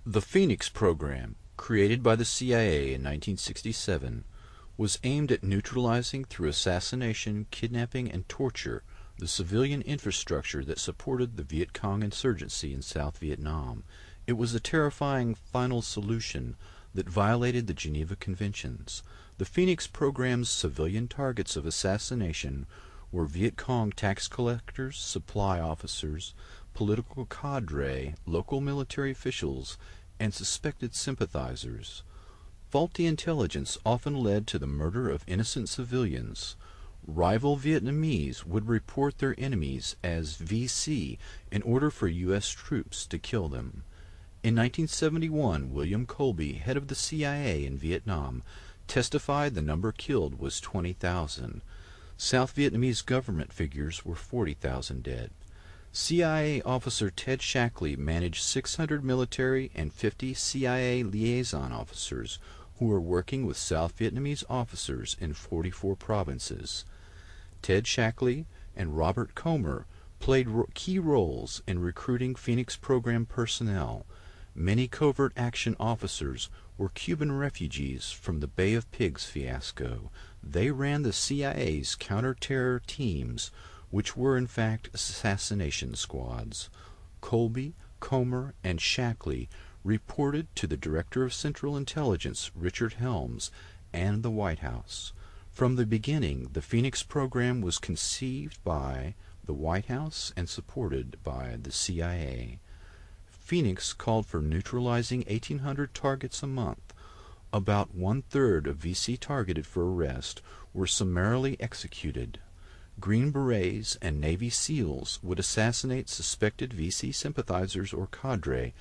The Phoenix program, created by the CIA in 1967, was aimed at neutralizing through assassination, kidnapping, and torture the civilian infrastructure that supported the Viet Cong insurgency in South Vietnam. It was a terrifying final solution that violated the Geneva Conventions. The Phoenix program's civilian targets of assassination were Viet Cong tax collectors, supply officers, political cadre, local military officials, and suspected sympathizers. Faulty intelligence often led to the murder of innocent civilians. Rival Vietnamese would report their enemies as VC in order for U.S. troops to kill them. In 1971, William Colby, head of the CIA in Vietnam, testified the number killed was 20,000. South Vietnamese government figures were 40,000 dead. CIA officer Ted Shackley managed 600 military and 50 CIA liaison officers who were working with South Vietnamese officers in 44 provinces. Ted Shackley and Robert Comer played key roles in recruiting Phoenix program personnel. Many covert action officers were Cuban refugees from the Bay of Pigs fiasco. They ran the CIA's counter-terror teams, which were in fact assassination squads. Colby, Comer, and Shackley reported to the Director of Central Intelligence, Richard Helms, and the White House. From the beginning, the Phoenix program was conceived by the White House and supported by the CIA. Phoenix called for neutralizing 1,800 targets a month. About one-third of VC targeted for arrest were summarily executed. Green Berets and Navy SEALs would assassinate suspected VC sympathizers or cadre,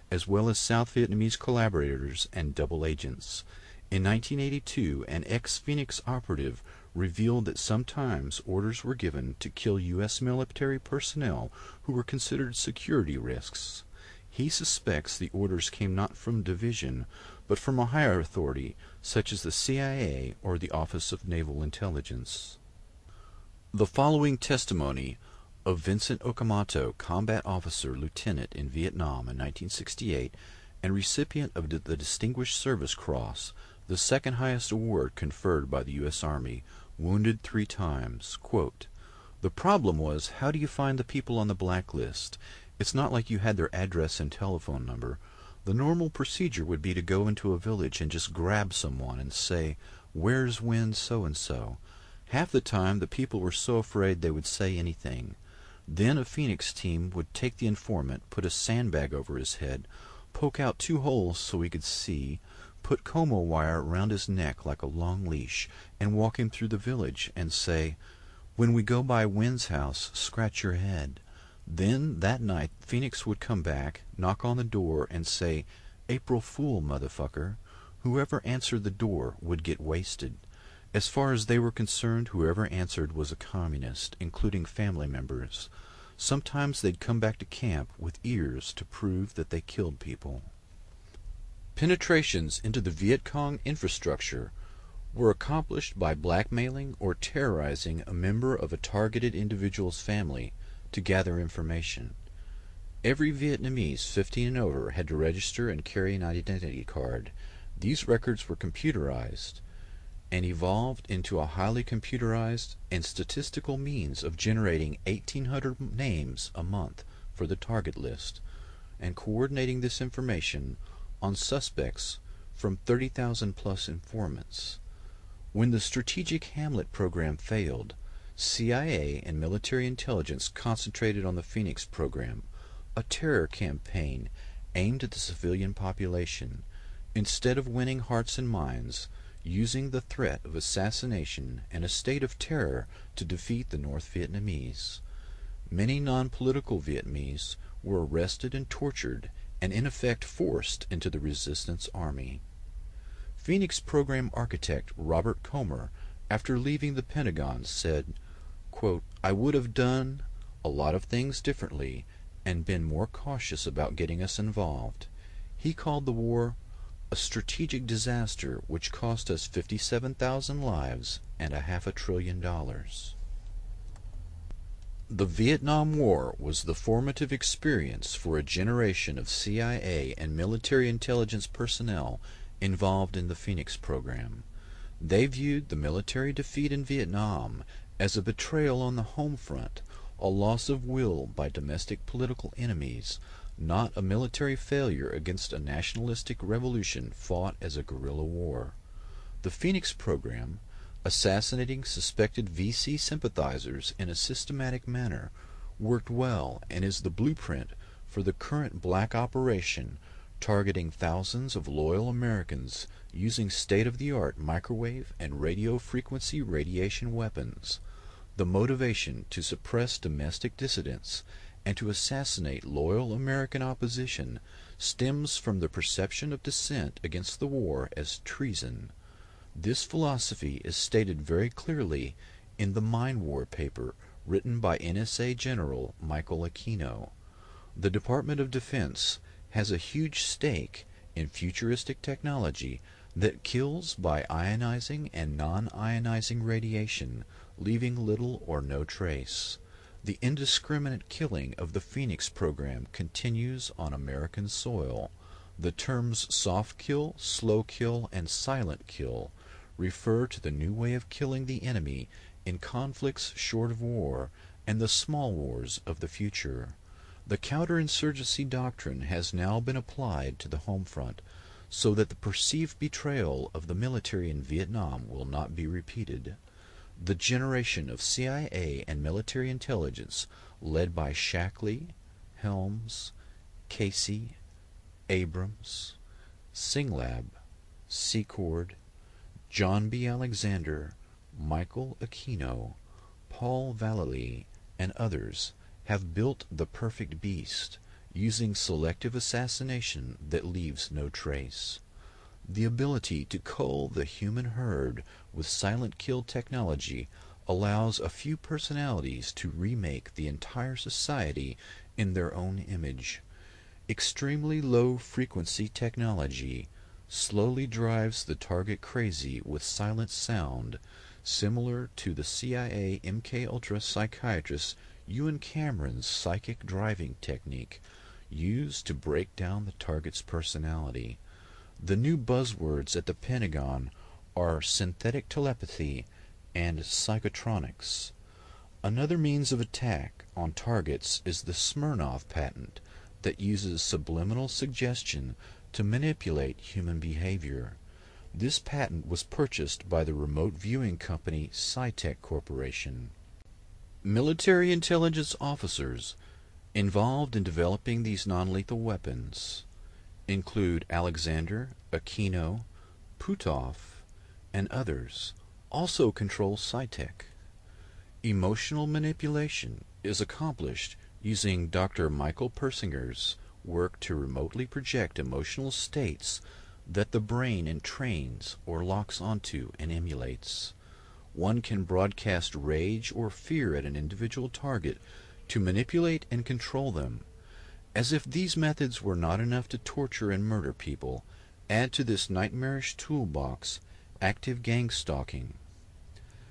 as well as South Vietnamese collaborators and double agents. In 1982, an ex-Phoenix operative revealed that sometimes orders were given to kill U.S. military personnel who were considered security risks. He suspects the orders came not from division, but from a higher authority, such as the CIA or the Office of Naval Intelligence. The following testimony of Vincent Okamoto, combat officer lieutenant in Vietnam in 1968 and recipient of the Distinguished Service Cross, the second highest award conferred by the U.S. Army, wounded 3 times. Quote, "The problem was, how do you find the people on the blacklist? It's not like you had their address and telephone number. The normal procedure would be to go into a village and just grab someone and say, 'Where's Win so-and-so?' Half the time the people were so afraid they would say anything. Then a Phoenix team would take the informant, put a sandbag over his head, poke out 2 holes so he could see, put como wire around his neck like a long leash, and walk him through the village and say, 'When we go by Win's house, scratch your head.' Then that night Phoenix would come back, knock on the door, and say, 'April Fool, motherfucker.' Whoever answered the door would get wasted. As far as they were concerned, whoever answered was a communist, including family members. Sometimes they'd come back to camp with ears to prove that they killed people." Penetrations into the Viet Cong infrastructure were accomplished by blackmailing or terrorizing a member of a targeted individual's family to gather information. Every Vietnamese 15 and over had to register and carry an identity card. These records were computerized and evolved into a highly computerized and statistical means of generating 1,800 names a month for the target list and coordinating this information on suspects from 30,000 plus informants. When the Strategic Hamlet program failed, CIA and military intelligence concentrated on the Phoenix program, a terror campaign aimed at the civilian population. Instead of winning hearts and minds, using the threat of assassination and a state of terror to defeat the North Vietnamese. Many non-political Vietnamese were arrested and tortured and in effect forced into the resistance army. Phoenix program architect Robert Comer, after leaving the Pentagon, said, quote, "I would have done a lot of things differently and been more cautious about getting us involved." He called the war a strategic disaster which cost us 57,000 lives and $500 billion. The Vietnam War was the formative experience for a generation of CIA and military intelligence personnel involved in the Phoenix program. They viewed the military defeat in Vietnam as a betrayal on the home front, a loss of will by domestic political enemies, not a military failure against a nationalistic revolution fought as a guerrilla war. The Phoenix program, assassinating suspected VC sympathizers in a systematic manner, worked well and is the blueprint for the current black operation targeting thousands of loyal Americans using state-of-the-art microwave and radio frequency radiation weapons. The motivation to suppress domestic dissidents and to assassinate loyal American opposition stems from the perception of dissent against the war as treason. This philosophy is stated very clearly in the Mind War paper written by NSA General Michael Aquino. The Department of Defense has a huge stake in futuristic technology that kills by ionizing and non-ionizing radiation, leaving little or no trace. The indiscriminate killing of the Phoenix program continues on American soil. The terms soft kill, slow kill, and silent kill refer to the new way of killing the enemy in conflicts short of war and the small wars of the future. The counterinsurgency doctrine has now been applied to the home front so that the perceived betrayal of the military in Vietnam will not be repeated. The generation of CIA and military intelligence led by Shackley, Helms, Casey, Abrams, Singlab, Secord, John B. Alexander, Michael Aquino, Paul Vallely, and others have built the perfect beast, using selective assassination that leaves no trace. The ability to cull the human herd with silent kill technology allows a few personalities to remake the entire society in their own image. Extremely low frequency technology slowly drives the target crazy with silent sound, similar to the CIA MKUltra psychiatrist Ewan Cameron's psychic driving technique used to break down the target's personality. The new buzzwords at the Pentagon are synthetic telepathy and psychotronics. Another means of attack on targets is the Smirnov patent that uses subliminal suggestion to manipulate human behavior. This patent was purchased by the remote viewing company Scitech Corporation. Military intelligence officers involved in developing these non-lethal weapons include Alexander, Aquino, Puthoff, and others, also control Scitech. Emotional manipulation is accomplished using Dr. Michael Persinger's work to remotely project emotional states that the brain entrains or locks onto and emulates. One can broadcast rage or fear at an individual target to manipulate and control them. As if these methods were not enough to torture and murder people, add to this nightmarish toolbox active gang stalking.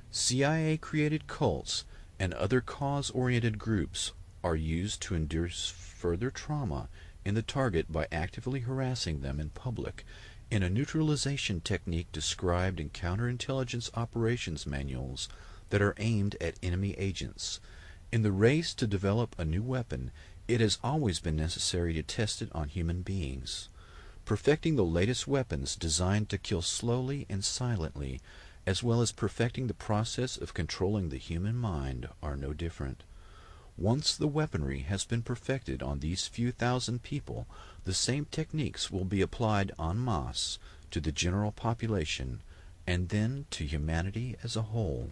CIA-created cults and other cause-oriented groups are used to induce further trauma in the target by actively harassing them in public in a neutralization technique described in counterintelligence operations manuals that are aimed at enemy agents. In the race to develop a new weapon, it has always been necessary to test it on human beings. Perfecting the latest weapons designed to kill slowly and silently, as well as perfecting the process of controlling the human mind, are no different. Once the weaponry has been perfected on these few thousand people, the same techniques will be applied en masse to the general population, and then to humanity as a whole.